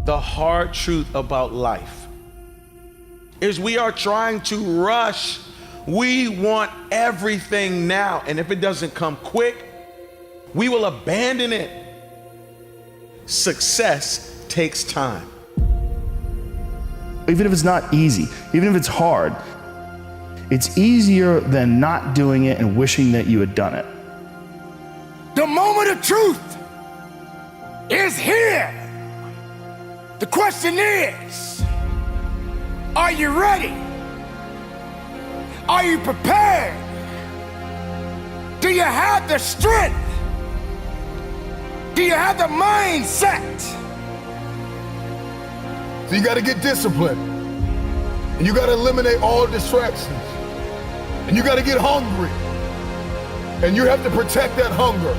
The hard truth about life is we are trying to rush. We want everything now, and if it doesn't come quick, we will abandon it. Success takes time. Even if it's not easy, even if it's hard, it's easier than not doing it and wishing that you had done it. The moment of truth is here. The question is, are you ready? Are you prepared? Do you have the strength? Do you have the mindset? So you gotta get disciplined. And you gotta eliminate all distractions. And you gotta get hungry. And you have to protect that hunger.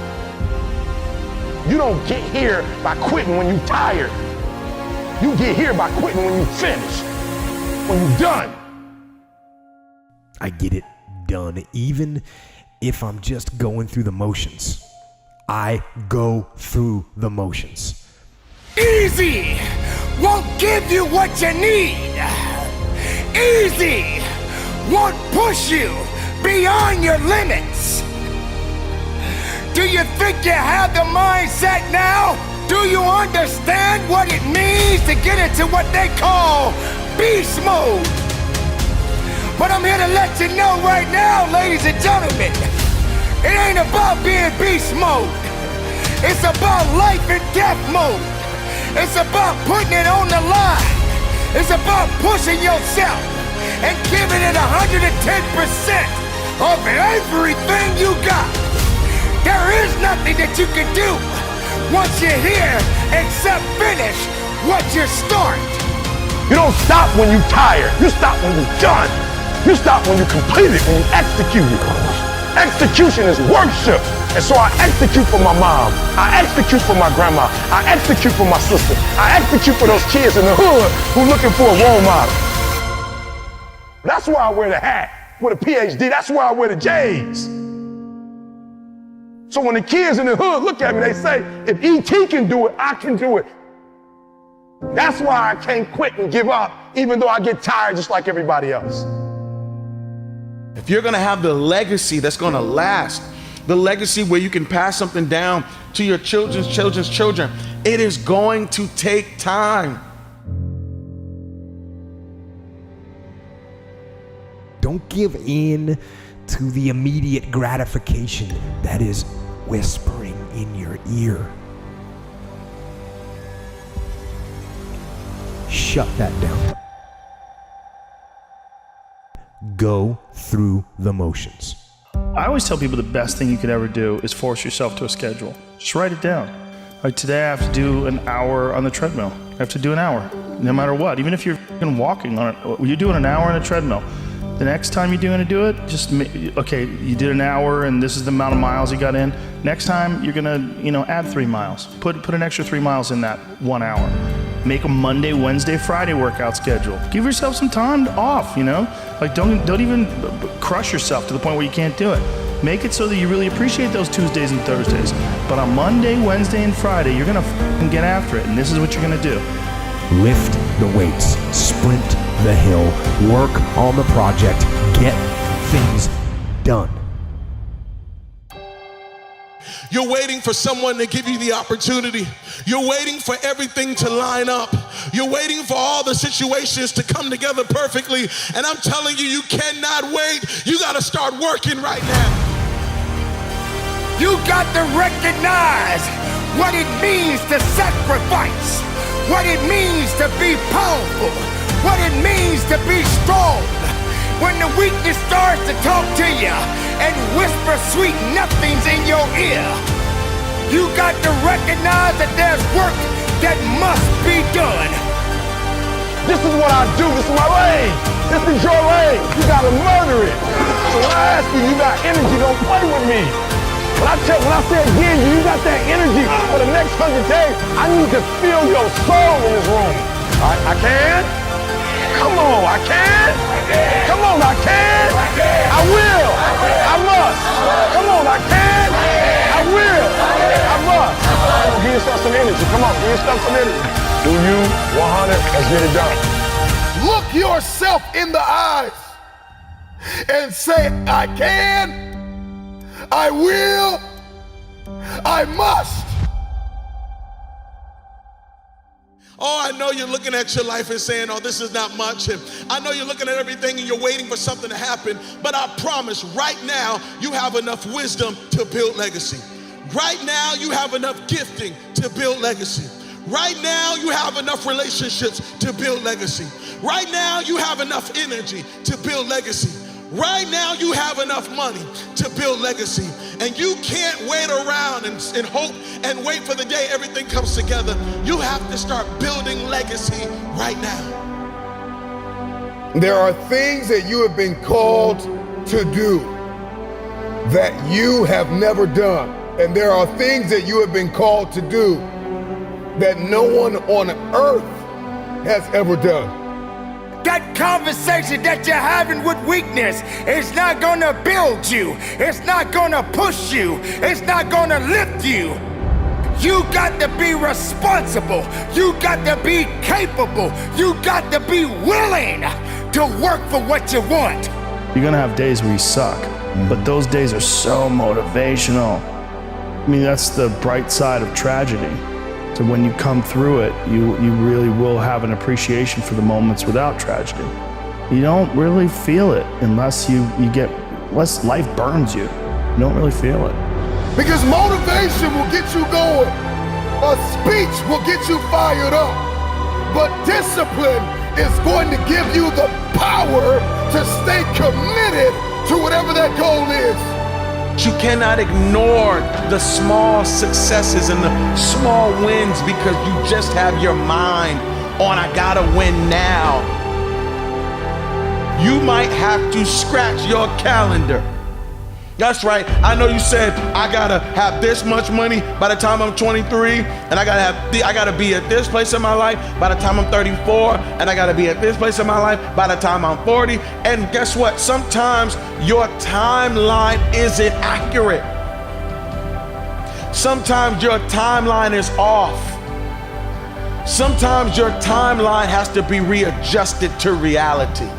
You don't get here by quitting when you're tired. You get here by quitting when you finish, when you're done. I get it done, even if I'm just going through the motions. I go through the motions. Easy won't give you what you need. Easy won't push you beyond your limits. Do you think you have the mindset now? Do you understand what it means to get into what they call beast mode? But I'm here to let you know right now, ladies and gentlemen, it ain't about being beast mode. It's about life and death mode. It's about putting it on the line. It's about pushing yourself and giving it 110% of everything you got. There is nothing that you can do once you're here except finish what you start. You don't stop when you're tired. You stop when you're done. You stop when you complete it, when you execute it. Execution is worship. And so I execute for my mom. I execute for my grandma. I execute for my sister. I execute for those kids in the hood who are looking for a role model. That's why I wear the hat with a PhD. That's why I wear the J's. So when the kids in the hood look at me, they say, if E.T. can do it, I can do it. That's why I can't quit and give up, even though I get tired just like everybody else. If you're gonna have the legacy that's gonna last, the legacy where you can pass something down to your children's children's children, it is going to take time. Don't give in to the immediate gratification that is whispering in your ear. Shut that down. Go through the motions. I always tell people the best thing you could ever do is force yourself to a schedule. Just write it down. Like today I have to do an hour on the treadmill. I have to do an hour, no matter what. Even if you're walking on it, you're doing an hour on a treadmill. The next time you're going to do it, just, okay, you did an hour and this is the amount of miles you got in. Next time you're going to, add 3 miles. Put an extra 3 miles in that 1 hour. Make a Monday, Wednesday, Friday workout schedule. Give yourself some time off, Like don't even crush yourself to the point where you can't do it. Make it so that you really appreciate those Tuesdays and Thursdays. But on Monday, Wednesday, and Friday, you're going to get after it, and this is what you're going to do. Lift the weights, sprint the hill, work on the project, get things done. You're waiting for someone to give you the opportunity. You're waiting for everything to line up. You're waiting for all the situations to come together perfectly. And I'm telling you, you cannot wait. You got to start working right now. You got to recognize what it means to sacrifice, what it means to be powerful, what it means to be strong. When the weakness starts to talk to you and whisper sweet nothings in your ear, you got to recognize that there's work that must be done. This is what I do. This is my lane. This is your lane. You gotta murder it. So when I ask you, you got energy, don't play with me. When I say again, you got that energy for the next 100 days. I need to feel your soul in this room. I can? Come on, I can? Come on, I can? I will. I must. Come on, I can? I will. I must. Come on, give yourself some energy. Come on, give yourself some energy. Do you 100? Let's get it done. Look yourself in the eyes and say, I can, I will, I must. Oh, I know you're looking at your life and saying, oh, this is not much. And I know you're looking at everything and you're waiting for something to happen. But I promise right now, you have enough wisdom to build legacy. Right now, you have enough gifting to build legacy. Right now, you have enough relationships to build legacy. Right now, you have enough energy to build legacy. Right now, you have enough money to build legacy. And you can't wait around and hope and wait for the day everything comes together. You have to start building legacy right now. There are things that you have been called to do that you have never done. And there are things that you have been called to do that no one on earth has ever done. That conversation that you're having with weakness is not gonna build you. It's not gonna push you. It's not gonna lift you. You got to be responsible. You got to be capable. You got to be willing to work for what you want. You're gonna have days where you suck, but those days are so motivational. I mean, that's the bright side of tragedy. So when you come through it, you really will have an appreciation for the moments without tragedy. You don't really feel it unless unless life burns you. You don't really feel it. Because motivation will get you going. A speech will get you fired up. But discipline is going to give you the power to stay committed to whatever that goal is. You cannot ignore the small successes and the small wins because you just have your mind on, I gotta win now. You might have to scratch your calendar. That's right. I know you said, I gotta have this much money by the time I'm 23, and I gotta be at this place in my life by the time I'm 34, and I gotta be at this place in my life by the time I'm 40. And guess what? Sometimes your timeline isn't accurate. Sometimes your timeline is off. Sometimes your timeline has to be readjusted to reality.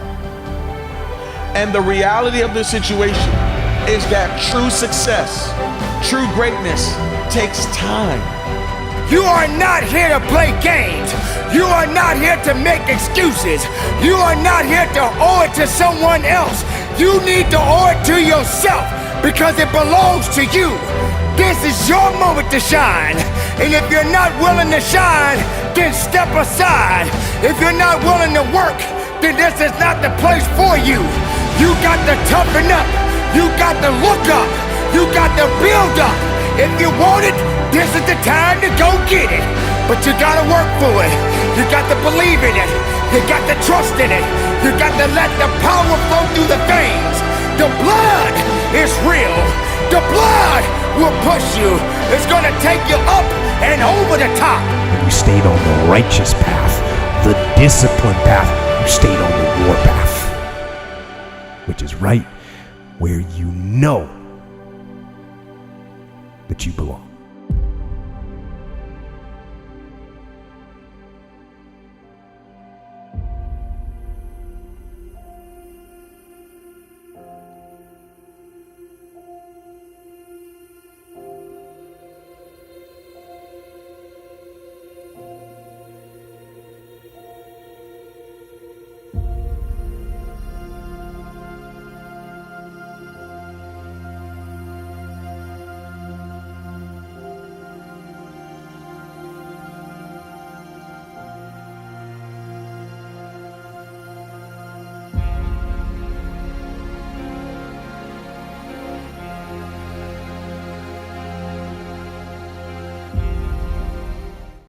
And the reality of the situation is that true success, true greatness takes time. You are not here to play games. You are not here to make excuses. You are not here to owe it to someone else. You need to owe it to yourself because it belongs to you. This is your moment to shine. And if you're not willing to shine, then step aside. If you're not willing to work, then this is not the place for you. You got to toughen up. You got to look up. You got to build up. If you want it, this is the time to go get it. But you got to work for it. You got to believe in it. You got to trust in it. You got to let the power flow through the veins. The blood is real. The blood will push you. It's going to take you up and over the top. You stayed on the righteous path, the disciplined path. You stayed on the war path, which is right where you know that you belong.